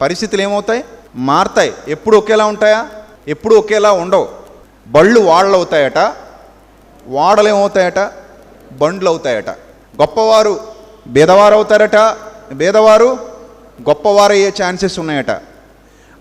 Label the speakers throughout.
Speaker 1: పరిస్థితులు ఏమవుతాయి? మారతాయి. ఎప్పుడు ఒకేలా ఉంటాయా? ఎప్పుడు ఒకేలా ఉండవు. బళ్ళు వాడలు అవుతాయట, వాడలు ఏమవుతాయట? బండ్లు అవుతాయట. గొప్పవారు బేదవారు అవుతారట, బేదవారు గొప్పవారు అయ్యే ఛాన్సెస్ ఉన్నాయట.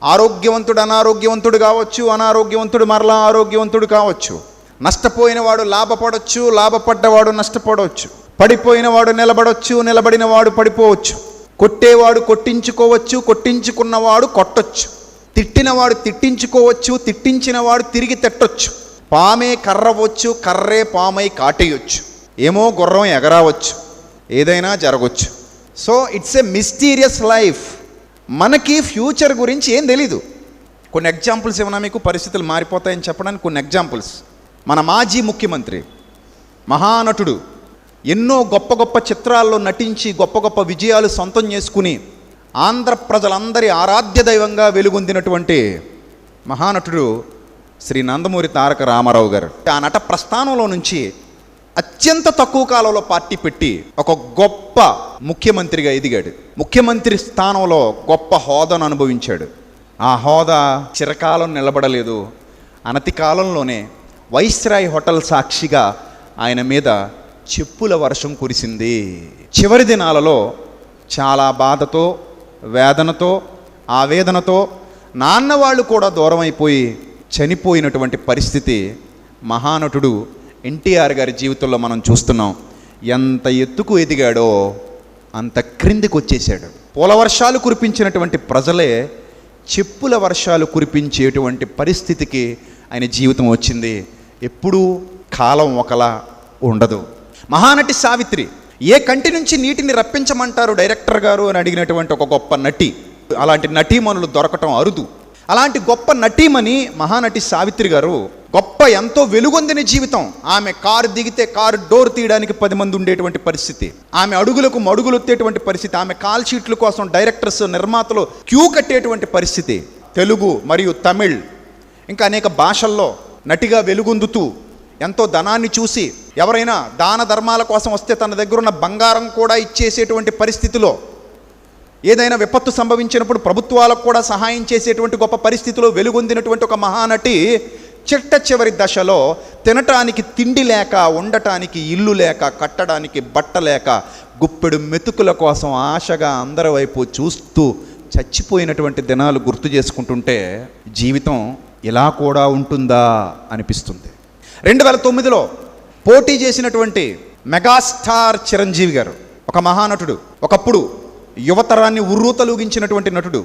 Speaker 1: ఆరోగ్యవంతుడు అనారోగ్యవంతుడు కావచ్చు, అనారోగ్యవంతుడు మరలా ఆరోగ్యవంతుడు కావచ్చు. నష్టపోయినవాడు లాభపడవచ్చు, లాభపడ్డవాడు నష్టపడవచ్చు. పడిపోయినవాడు నిలబడవచ్చు, నిలబడినవాడు పడిపోవచ్చు. కొట్టేవాడు కొట్టించుకోవచ్చు, కొట్టించుకున్నవాడు కొట్టొచ్చు. తిట్టినవాడు తిట్టించుకోవచ్చు, తిట్టించినవాడు తిరిగి తిట్టొచ్చు. పామే కర్రవచ్చు, కర్రే పామై కాటేయొచ్చు. ఏమో గుర్రం ఎగరావచ్చు, ఏదైనా జరగవచ్చు. So it's a mysterious life. మనకి ఫ్యూచర్ గురించి ఏం తెలీదు. కొన్ని ఎగ్జాంపుల్స్ ఏమన్నా మీకు పరిస్థితులు మారిపోతాయని చెప్పడానికి కొన్ని ఎగ్జాంపుల్స్. మన మాజీ ముఖ్యమంత్రి, మహానటుడు, ఎన్నో గొప్ప గొప్ప చిత్రాల్లో నటించి గొప్ప గొప్ప విజయాలు సొంతం చేసుకుని ఆంధ్ర ప్రజలందరి ఆరాధ్య దైవంగా వెలుగొందినటువంటి మహానటుడు శ్రీ నందమూరి తారక రామారావు గారు. ఆ నట ప్రస్థానంలో నుంచి అత్యంత తక్కువ కాలంలో పార్టీ పెట్టి ఒక గొప్ప ముఖ్యమంత్రిగా ఎదిగాడు. ముఖ్యమంత్రి స్థానంలో గొప్ప హోదాను అనుభవించాడు. ఆ హోదా చిరకాలం నిలబడలేదు. అనతి కాలంలోనే వైస్రాయ్ హోటల్ సాక్షిగా ఆయన మీద చెప్పుల వర్షం కురిసింది. చివరి దినాలలో చాలా బాధతో, వేదనతో, ఆవేదనతో నాన్న వాళ్ళు కూడా దూరం అయిపోయి చనిపోయినటువంటి పరిస్థితి మహానటుడు ఎన్టీఆర్ గారి జీవితంలో మనం చూస్తున్నాం. ఎంత ఎత్తుకు ఎదిగాడో అంత క్రిందికి వచ్చేసాడు. పూల వర్షాలు కురిపించినటువంటి ప్రజలే చెప్పుల వర్షాలు కురిపించేటువంటి పరిస్థితికి ఆయన జీవితం వచ్చింది. ఎప్పుడూ కాలం ఒకలా ఉండదు. మహానటి సావిత్రి, ఏ కంటి నుంచి నీటిని రప్పించమంటారు డైరెక్టర్ గారు అని అడిగినటువంటి ఒక గొప్ప నటి. అలాంటి నటీమణులు దొరకటం అరుదు. అలాంటి గొప్ప నటీమణి మహానటి సావిత్రి గారు గొప్ప ఎంతో వెలుగొందిన జీవితం. ఆమె కారు దిగితే కారు డోర్ తీయడానికి 10 మంది ఉండేటువంటి పరిస్థితి. ఆమె అడుగులకు మడుగులు వచ్చేటువంటి పరిస్థితి. ఆమె కాల్ షీట్ల కోసం డైరెక్టర్స్, నిర్మాతలు క్యూ కట్టేటువంటి పరిస్థితి. తెలుగు మరియు తమిళ్ ఇంకా అనేక భాషల్లో నటిగా వెలుగొందుతూ ఎంతో ధనాన్ని చూసి ఎవరైనా దాన ధర్మాల కోసం వస్తే తన దగ్గర ఉన్న బంగారం కూడా ఇచ్చేసేటువంటి పరిస్థితిలో, ఏదైనా విపత్తు సంభవించినప్పుడు ప్రభుత్వాలకు కూడా సహాయం చేసేటువంటి గొప్ప పరిస్థితిలో వెలుగొందినటువంటి ఒక మహానటి చిట్ట చివరి దశలో తినటానికి తిండి లేక, ఉండటానికి ఇల్లు లేక, కట్టడానికి బట్ట లేక, గుప్పెడు మెతుకుల కోసం ఆశగా అందరి వైపు చూస్తూ చచ్చిపోయినటువంటి దినాలు గుర్తు చేసుకుంటుంటే జీవితం ఇలా కూడా ఉంటుందా అనిపిస్తుంది. 2009లో పోటీ చేసినటువంటి మెగాస్టార్ చిరంజీవి గారు, ఒక మహానటుడు, ఒకప్పుడు యువతరాన్ని ఉర్రూతలూగించినటువంటి నటుడు.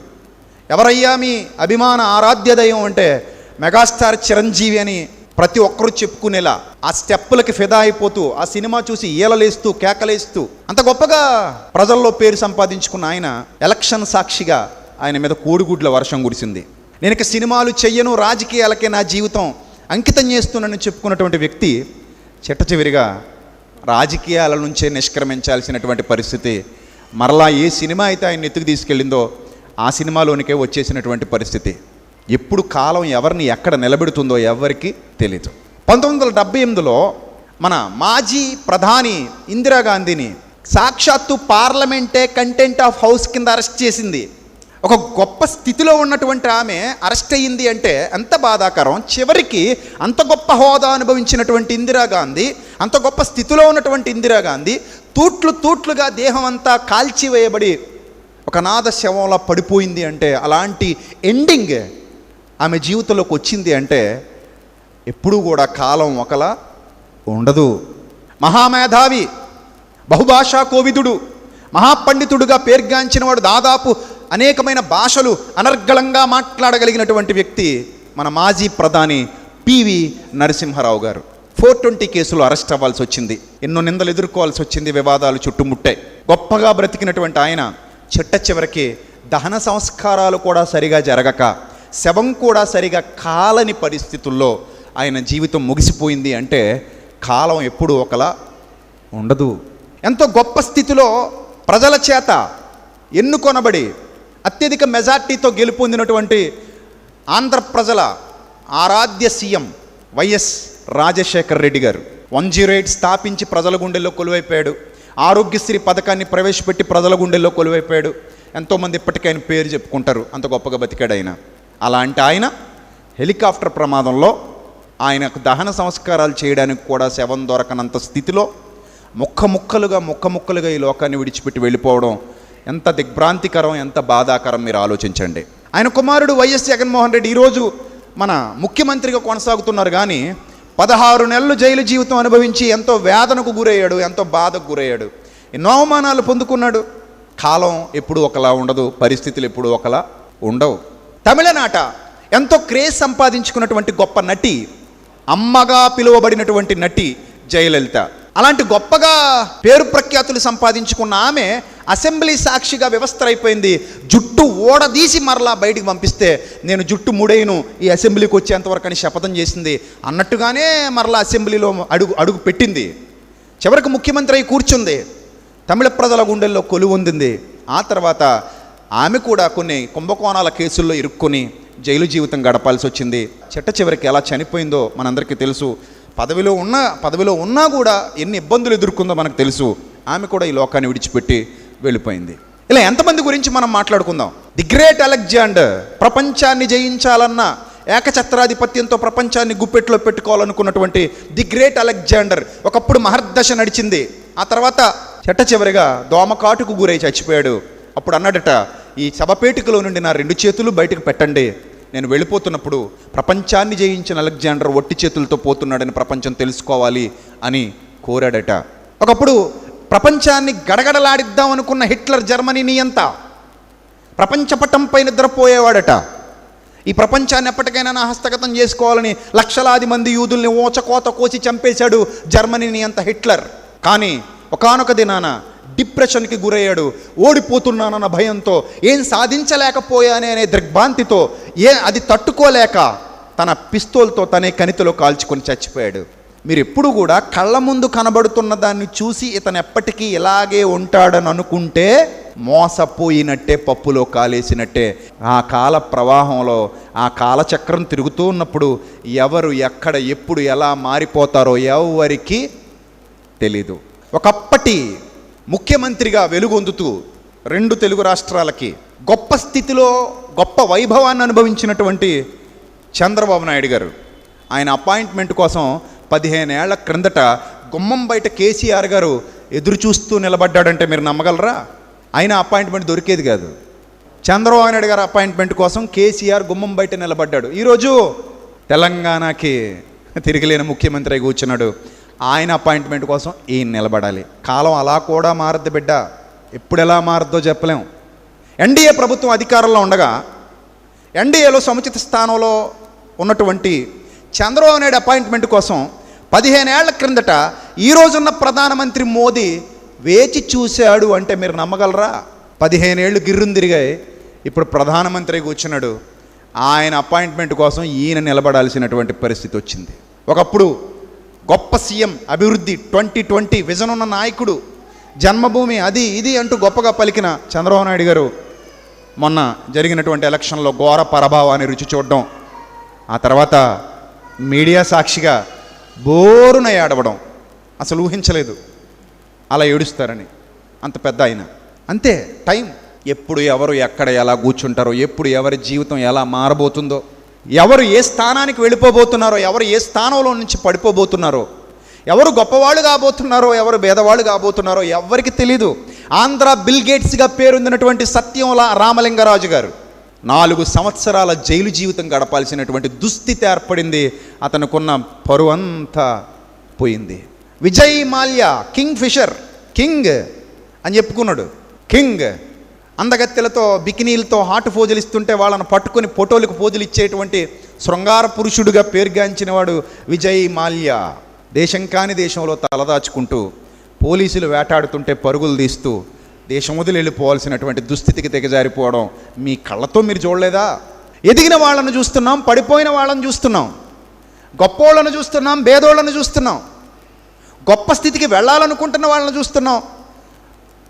Speaker 1: ఎవరయ్యా మీ అభిమాన ఆరాధ్య దైవం అంటే మెగాస్టార్ చిరంజీవి అని ప్రతి ఒక్కరూ చెప్పుకునేలా ఆ స్టెప్పులకి ఫిదా అయిపోతూ, ఆ సినిమా చూసి ఈలలేస్తూ, కేకలేస్తూ అంత గొప్పగా ప్రజల్లో పేరు సంపాదించుకున్న ఆయన ఎలక్షన్ సాక్షిగా ఆయన మీద కోడిగుడ్ల వర్షం కురిసింది. నేను ఇక సినిమాలు చెయ్యను, రాజకీయాలకే నా జీవితం అంకితం చేస్తున్నానని చెప్పుకున్నటువంటి వ్యక్తి చిట్ట చివరిగా రాజకీయాల నుంచే నిష్క్రమించాల్సినటువంటి పరిస్థితి. మరలా ఏ సినిమా అయితే ఆయన ఎత్తుకు తీసుకెళ్ళిందో ఆ సినిమాలోనికే వచ్చేసినటువంటి పరిస్థితి. ఎప్పుడు కాలం ఎవరిని ఎక్కడ నిలబెడుతుందో ఎవరికి తెలీదు. 1978లో మన మాజీ ప్రధాని ఇందిరాగాంధీని సాక్షాత్తు పార్లమెంటే కంటెంట్ ఆఫ్ హౌస్ కింద అరెస్ట్ చేసింది. ఒక గొప్ప స్థితిలో ఉన్నటువంటి ఆమె అరెస్ట్ అయ్యింది అంటే ఎంత బాధాకరం. చివరికి అంత గొప్ప హోదా అనుభవించినటువంటి ఇందిరాగాంధీ, అంత గొప్ప స్థితిలో ఉన్నటువంటి ఇందిరాగాంధీ తూట్లు తూట్లుగా దేహం అంతా కాల్చివేయబడి ఒక నాద శవంలా పడిపోయింది అంటే, అలాంటి ఎండింగ్ ఆమె జీవితంలోకి వచ్చింది అంటే ఎప్పుడూ కూడా కాలం ఒకలా ఉండదు. మహామేధావి, బహుభాషా కోవిదుడు, మహాపండితుడుగా పేర్గాంచినవాడు, దాదాపు అనేకమైన భాషలు అనర్గళంగా మాట్లాడగలిగినటువంటి వ్యక్తి మన మాజీ ప్రధాని పివి నరసింహారావు గారు. 420 కేసులో అరెస్ట్ అవ్వాల్సి వచ్చింది. ఎన్నో నిందలు ఎదుర్కోవాల్సి వచ్చింది. వివాదాలు చుట్టుముట్టాయి. గొప్పగా బ్రతికినటువంటి ఆయన చిట్ట చివరికి దహన సంస్కారాలు కూడా సరిగా జరగక, శవం కూడా సరిగా కాలని పరిస్థితుల్లో ఆయన జీవితం ముగిసిపోయింది అంటే కాలం ఎప్పుడూ ఒకలా ఉండదు. ఎంతో గొప్ప స్థితిలో ప్రజల చేత ఎన్నుకొనబడి అత్యధిక మెజార్టీతో గెలుపొందినటువంటి ఆంధ్ర ప్రజల ఆరాధ్య సీఎం వైఎస్ రాజశేఖర్ రెడ్డి గారు 108 స్థాపించి ప్రజల గుండెల్లో కొలువైపోయాడు. ఆరోగ్యశ్రీ పథకాన్ని ప్రవేశపెట్టి ప్రజల గుండెల్లో కొలువైపోయాడు. ఎంతోమంది ఇప్పటికీ ఆయన పేరు చెప్పుకుంటారు, అంత గొప్పగా బతికాడు ఆయన. అలాంటి ఆయన హెలికాప్టర్ ప్రమాదంలో ఆయనకు దహన సంస్కారాలు చేయడానికి కూడా శవం దొరకనంత స్థితిలో ముక్కముక్కలుగా ఈ లోకాన్ని విడిచిపెట్టి వెళ్ళిపోవడం ఎంత దిగ్భ్రాంతికరం, ఎంత బాధాకరం మీరు ఆలోచించండి. ఆయన కుమారుడు వైఎస్ జగన్మోహన్ రెడ్డి ఈరోజు మన ముఖ్యమంత్రిగా కొనసాగుతున్నారు, కానీ 16 నెలలు జైలు జీవితం అనుభవించి ఎంతో వేదనకు గురయ్యాడు, ఎంతో బాధకు గురయ్యాడు, ఎన్నో అవమానాలు పొందుకున్నాడు. కాలం ఎప్పుడు ఒకలా ఉండదు, పరిస్థితులు ఎప్పుడు ఒకలా ఉండవు. తమిళనాట ఎంతో క్రేజ్ సంపాదించుకున్నటువంటి గొప్ప నటి, అమ్మగా పిలువబడినటువంటి నటి జయలలిత. అలాంటి గొప్పగా పేరు ప్రఖ్యాతులు సంపాదించుకున్న ఆమె అసెంబ్లీ సాక్షిగా వ్యవస్థ అయిపోయింది. జుట్టు ఓడదీసి మరలా బయటికి పంపిస్తే నేను జుట్టు ముడేను ఈ అసెంబ్లీకి వచ్చేంతవరకు అని శపథం చేసింది. అన్నట్టుగానే మరలా అసెంబ్లీలో అడుగు పెట్టింది. చివరికి ముఖ్యమంత్రి అయి కూర్చుంది. తమిళ ప్రజల గుండెల్లో కొలువుందింది. ఆ తర్వాత ఆమె కూడా కొన్ని కుంభకోణాల కేసుల్లో ఇరుక్కొని జైలు జీవితం గడపాల్సి వచ్చింది. చివరికి ఎలా చనిపోయిందో మనందరికీ తెలుసు. పదవిలో ఉన్నా కూడా ఎన్ని ఇబ్బందులు ఎదుర్కొందో మనకు తెలుసు. ఆమె కూడా ఈ లోకాన్ని విడిచిపెట్టి వెళ్ళిపోయింది. ఇలా ఎంతమంది గురించి మనం మాట్లాడుకుందాం. ది గ్రేట్ అలెగ్జాండర్ ప్రపంచాన్ని జయించాలన్న ఏకఛత్రాధిపత్యంతో ప్రపంచాన్ని గుప్పెట్లో పెట్టుకోవాలనుకున్నటువంటి ది గ్రేట్ అలెగ్జాండర్ ఒకప్పుడు మహర్దశ నడిచింది. ఆ తర్వాత చివరిగా దోమకాటుకు గురై చచ్చిపోయాడు. అప్పుడు అన్నాడట, ఈ శవపేటికలో నుండి నా 2 చేతులు బయటకు పెట్టండి, నేను వెళ్ళిపోతున్నప్పుడు ప్రపంచాన్ని జయించిన అలెగ్జాండర్ ఒట్టి చేతులతో పోతున్నాడని ప్రపంచం తెలుసుకోవాలి అని కోరాడట. ఒకప్పుడు ప్రపంచాన్ని గడగడలాడిద్దాం అనుకున్న హిట్లర్ జర్మనీని అంతా ప్రపంచ పటంపై నిద్రపోయేవాడట. ఈ ప్రపంచాన్ని ఎప్పటికైనా నా హస్తగతం చేసుకోవాలని లక్షలాది మంది యూదుల్ని ఓచకోత కోసి చంపేశాడు జర్మనీని అంత హిట్లర్. కానీ ఒకానొక దినాన డిప్రెషన్కి గురయ్యాడు. ఓడిపోతున్నానన్న భయంతో, ఏం సాధించలేకపోయానే అనే దిగ్భ్రాంతితో, అది తట్టుకోలేక తన పిస్తోల్తో తనే కణితిలో కాల్చుకొని చచ్చిపోయాడు. మీరు ఎప్పుడు కూడా కళ్ళ ముందు కనబడుతున్న దాన్ని చూసి ఇతను ఎప్పటికీ ఇలాగే ఉంటాడని అనుకుంటే మోసపోయినట్టే, పప్పులో కాలేసినట్టే. ఆ కాల ప్రవాహంలో ఆ కాలచక్రం తిరుగుతూ ఉన్నప్పుడు ఎవరు ఎక్కడ ఎప్పుడు ఎలా మారిపోతారో ఎవరికి తెలీదు. ఒకప్పటి ముఖ్యమంత్రిగా వెలుగొందుతూ 2 తెలుగు రాష్ట్రాలకి గొప్ప స్థితిలో గొప్ప వైభవాన్ని అనుభవించినటువంటి చంద్రబాబు నాయుడు గారు ఆయన అపాయింట్మెంట్ కోసం 15 ఏళ్ల క్రిందట గుమ్మం బయట కేసీఆర్ గారు ఎదురు చూస్తూ నిలబడ్డాడంటే మీరు నమ్మగలరా? ఆయన అపాయింట్మెంట్ దొరికేది కాదు. చంద్రబాబు నాయుడు గారు అపాయింట్మెంట్ కోసం కేసీఆర్ గుమ్మం బయట నిలబడ్డాడు. ఈరోజు తెలంగాణకి తిరిగిలేని ముఖ్యమంత్రి కూర్చున్నాడు. ఆయన అపాయింట్మెంట్ కోసం ఈయన నిలబడాలి. కాలం అలా కూడా మారద్దు బిడ్డ, ఎప్పుడు ఎలా మారద్దో చెప్పలేం. ఎన్డీఏ ప్రభుత్వం అధికారంలో ఉండగా ఎన్డీఏలో సముచిత స్థానంలో ఉన్నటువంటి చంద్రబాబు నాయుడు అపాయింట్మెంట్ కోసం 15 ఏళ్ల క్రిందట ఈరోజున్న ప్రధానమంత్రి మోదీ వేచి చూశాడు అంటే మీరు నమ్మగలరా? 15 ఏళ్ళు గిర్రును తిరిగాయి, ఇప్పుడు ప్రధానమంత్రి కూర్చున్నాడు. ఆయన అపాయింట్మెంట్ కోసం ఈయన నిలబడాల్సినటువంటి పరిస్థితి వచ్చింది. ఒకప్పుడు గొప్ప సీఎం, అభివృద్ధి 2020 విజన్ ఉన్న నాయకుడు, జన్మభూమి అది ఇది అంటూ గొప్పగా పలికిన చంద్రబాబు నాయుడు గారు మొన్న జరిగినటువంటి ఎలక్షన్లో ఘోర పరాభవాన్ని రుచి చూడడం, ఆ తర్వాత మీడియా సాక్షిగా బోరున ఏడవడం. అసలు ఊహించలేదు అలా ఏడుస్తారని. అంత పెద్ద ఆయన. అంతే, టైం ఎప్పుడు ఎవరు ఎక్కడ ఎలా కూర్చుంటారో, ఎప్పుడు ఎవరి జీవితం ఎలా మారబోతుందో, ఎవరు ఏ స్థానానికి వెళ్ళిపోబోతున్నారో, ఎవరు ఏ స్థానంలో నుంచి పడిపోబోతున్నారో, ఎవరు గొప్పవాళ్ళు కాబోతున్నారో, ఎవరు భేదవాళ్ళు కాబోతున్నారో ఎవరికి తెలీదు. ఆంధ్ర బిల్ గేట్స్గా పేరొందినటువంటి సత్యం రామలింగరాజు గారు 4 సంవత్సరాల జైలు జీవితం గడపాల్సినటువంటి దుస్థితి ఏర్పడింది. అతనుకున్న పరువు అంతా పోయింది. Vijay Mallya Kingfisher, king అని చెప్పుకున్నాడు. కింగ్ అందగత్తెలతో బికినీలతో హాట్ ఫోజులు ఇస్తుంటే వాళ్ళను పట్టుకొని ఫోటోలకు పోజులు ఇచ్చేటువంటి శృంగార పురుషుడిగా పేరుగాంచిన వాడు విజయ్ మాల్యా. దేశం కాని దేశంలో తలదాచుకుంటూ పోలీసులు వేటాడుతుంటే పరుగులు తీస్తూ దేశం వదిలి వెళ్ళిపోవాల్సినటువంటి దుస్థితికి దిగజారిపోవడం మీ కళ్ళతో మీరు చూడలేదా? ఎదిగిన వాళ్ళను చూస్తున్నాం, పడిపోయిన వాళ్ళని చూస్తున్నాం, గొప్పోళ్ళను చూస్తున్నాం, భేదోళ్ళను చూస్తున్నాం, గొప్ప స్థితికి వెళ్ళాలనుకుంటున్న వాళ్ళని చూస్తున్నాం,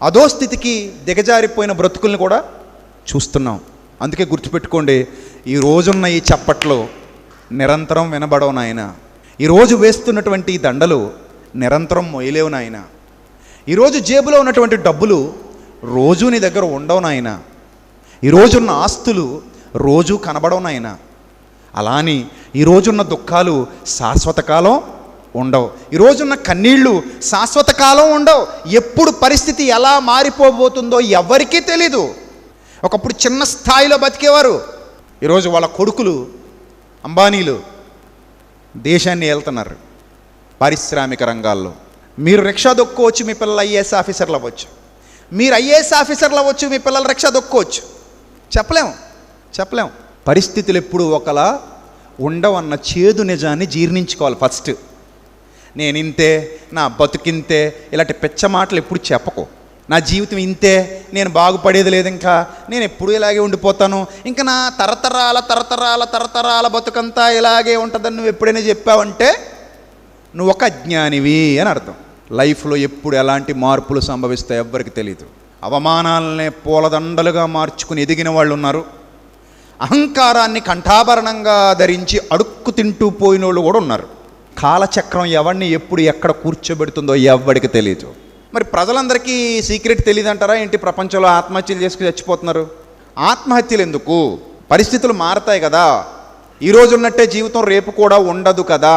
Speaker 1: అదో స్థితికి దిగజారిపోయిన బ్రతుకుల్ని కూడా చూస్తున్నాం. అందుకే గుర్తుపెట్టుకోండి, ఈ రోజున్న ఈ చప్పట్లు నిరంతరం వినబడవు నాయన. ఈరోజు వేస్తున్నటువంటి ఈ దండలు నిరంతరం మొయ్యలేవు నాయన. ఈరోజు జేబులో ఉన్నటువంటి డబ్బులు రోజు నీ దగ్గర ఉండవు నాయన. ఈ రోజున్న ఆస్తులు రోజు కనబడవు నాయన. అలాని ఈ రోజున్న దుఃఖాలు శాశ్వత కాలం ఉండవు. ఈ రోజున్న కన్నీళ్ళు శాశ్వత కాలం ఉండవు. ఎప్పుడు పరిస్థితి ఎలా మారిపోబోతుందో ఎవరికీ తెలీదు. ఒకప్పుడు చిన్న స్థాయిలో బతికేవారు, ఈరోజు వాళ్ళ కొడుకులు అంబానీలు దేశాన్ని వెళ్తున్నారు పారిశ్రామిక రంగాల్లో. మీరు రిక్షా దొక్కోవచ్చు, మీ పిల్లలు ఐఏఎస్ ఆఫీసర్లు అవ్వచ్చు. మీరు ఐఏఎస్ ఆఫీసర్లు అవ్వచ్చు, మీ పిల్లలు రిక్షా దొక్కోవచ్చు. చెప్పలేం. పరిస్థితులు ఎప్పుడు ఒకలా ఉండవన్న చేదు నిజాన్ని జీర్ణించుకోవాలి. ఫస్ట్ నేను ఇంతే, నా బతుకింతే, ఇలాంటి పెచ్చ మాటలు ఎప్పుడు చెప్పకు. నా జీవితం ఇంతే, నేను బాగుపడేది లేదు, ఇంకా నేను ఎప్పుడు ఇలాగే ఉండిపోతాను, ఇంకా నా తరతరాల బతుకంతా ఇలాగే ఉంటుందని నువ్వు ఎప్పుడైనా చెప్పావంటే నువ్వు ఒక అజ్ఞానివి అని అర్థం. లైఫ్లో ఎప్పుడు ఎలాంటి మార్పులు సంభవిస్తాయో ఎవ్వరికి తెలియదు. అవమానాలనే పూలదండలుగా మార్చుకుని ఎదిగిన వాళ్ళు ఉన్నారు. అహంకారాన్ని కంఠాభరణంగా ధరించి అడుక్కు తింటూ పోయిన వాళ్ళు కూడా ఉన్నారు. కాలచక్రం ఎవరిని ఎప్పుడు ఎక్కడ కూర్చోబెడుతుందో ఎవ్వడికి తెలియదు. మరి ప్రజలందరికీ సీక్రెట్ తెలియదు అంటారా ఏంటి? ప్రపంచంలో ఆత్మహత్యలు చేసుకుని చచ్చిపోతున్నారు. ఆత్మహత్యలు ఎందుకు? పరిస్థితులు మారతాయి కదా. ఈరోజు ఉన్నట్టే జీవితం రేపు కూడా ఉండదు కదా.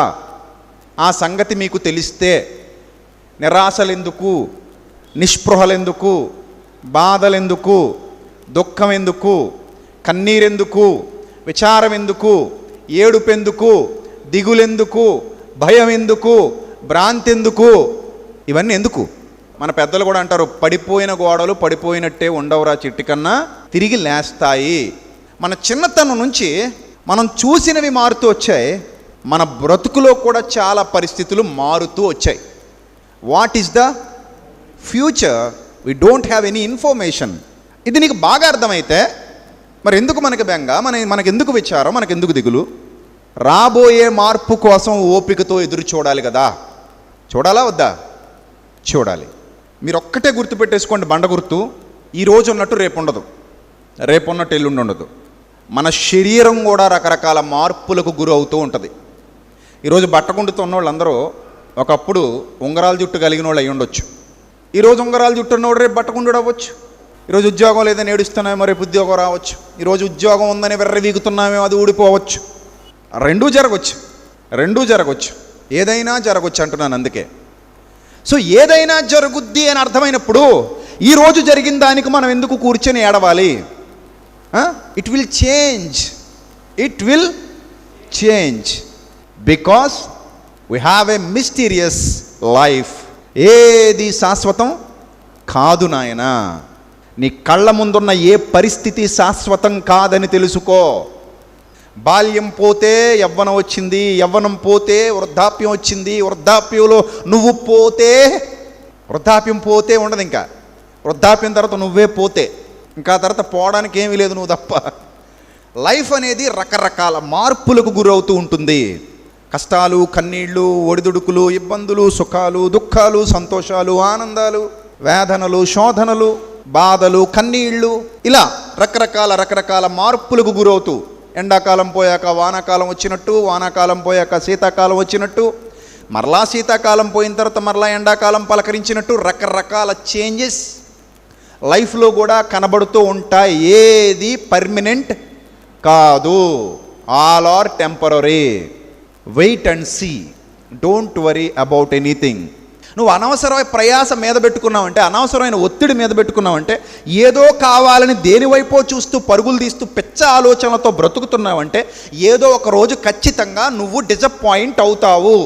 Speaker 1: ఆ సంగతి మీకు తెలిస్తే నిరాశలెందుకు, నిస్పృహలెందుకు, బాధలెందుకు, దుఃఖం ఎందుకు, కన్నీరెందుకు, విచారం ఎందుకు, ఏడుపెందుకు, దిగులెందుకు, భయం ఎందుకు, భ్రాంతి ఎందుకు? ఇవన్నీ ఎందుకు? మన పెద్దలు కూడా అంటారు, పడిపోయిన గోడలు పడిపోయినట్టే ఉండవురా చిట్టి కన్నా తిరిగి లేస్తాయి. మన చిన్నతనం నుంచి మనం చూసినవి మారుతూ వచ్చాయి. మన బ్రతుకులో కూడా చాలా పరిస్థితులు మారుతూ వచ్చాయి. What is the future? We don't have any information. ఇది నీకు బాగా అర్థమైతే మరి ఎందుకు మనకి బెంగ, మనకెందుకు విచారం, మనకెందుకు దిగులు? రాబోయే మార్పు కోసం ఓపికతో ఎదురు చూడాలి కదా. చూడాలా వద్దా? చూడాలి. మీరు ఒక్కటే గుర్తుపెట్టేసుకోండి, బండ గుర్తు. ఈరోజు ఉన్నట్టు రేపు ఉండదు, రేపు ఉన్నట్టు ఎల్లుండి ఉండదు. మన శరీరం కూడా రకరకాల మార్పులకు గురి అవుతూ ఉంటుంది. ఈరోజు బట్టకుండుతో ఉన్న వాళ్ళందరూ ఒకప్పుడు ఉంగరాల జుట్టు కలిగిన వాళ్ళు అయి ఉండొచ్చు. ఈరోజు ఉంగరాల జుట్టు ఉన్నవాడు రేపు బట్టకుండు అవ్వచ్చు. ఈరోజు ఉద్యోగం లేదని ఏడుస్తున్నామేమో రేపు ఉద్యోగం రావచ్చు. ఈరోజు ఉద్యోగం ఉందని వెర్రవీగుతున్నామేమో అది ఊడిపోవచ్చు. రెండూ జరగవచ్చు. ఏదైనా జరగవచ్చు అంటున్నాను అందుకే. సో ఏదైనా జరుగుద్ది అని అర్థమైనప్పుడు ఈరోజు జరిగిన దానికి మనం ఎందుకు కూర్చొని ఏడవాలి? It will change because we have a mysterious life. ఏది శాశ్వతం కాదు నాయనా. నీ కళ్ళ ముందున్న ఏ పరిస్థితి శాశ్వతం కాదని తెలుసుకో. బాల్యం పోతే యవ్వనం వచ్చింది, యవ్వనం పోతే వృద్ధాప్యం వచ్చింది, వృద్ధాప్యంలో నువ్వు పోతే, వృద్ధాప్యం పోతే ఉండదు, ఇంకా వృద్ధాప్యం తర్వాత నువ్వే పోతే ఇంకా తర్వాత పోవడానికి ఏమీ లేదు నువ్వు తప్ప. లైఫ్ అనేది రకరకాల మార్పులకు గురవుతూ ఉంటుంది. కష్టాలు, కన్నీళ్ళు, ఒడిదుడుకులు, ఇబ్బందులు, సుఖాలు, దుఃఖాలు, సంతోషాలు, ఆనందాలు, వేదనలు, శోధనలు, బాధలు, కన్నీళ్ళు, ఇలా రకరకాల మార్పులకు గురవుతూ, ఎండాకాలం పోయాక వానాకాలం వచ్చినట్టు, వానాకాలం పోయాక శీతాకాలం వచ్చినట్టు, మరలా శీతాకాలం పోయిన తర్వాత మరలా ఎండాకాలం పలకరించినట్టు రకరకాల చేంజెస్ లైఫ్లో కూడా కనబడుతూ ఉంటాయి. ఏది పర్మనెంట్ కాదు. All are temporary. Wait and see. Don't worry about anything. నువ్వు అనవసరమైన ప్రయాస మీద పెట్టుకున్నావంటే, అనవసరమైన ఒత్తిడి మీద పెట్టుకున్నావంటే, ఏదో కావాలని దేనివైపో చూస్తూ పరుగులు తీస్తూ పిచ్చ ఆలోచనలతో బ్రతుకుతున్నావంటే ఏదో ఒక రోజు ఖచ్చితంగా నువ్వు డిసప్పాయింట్ అవుతావు.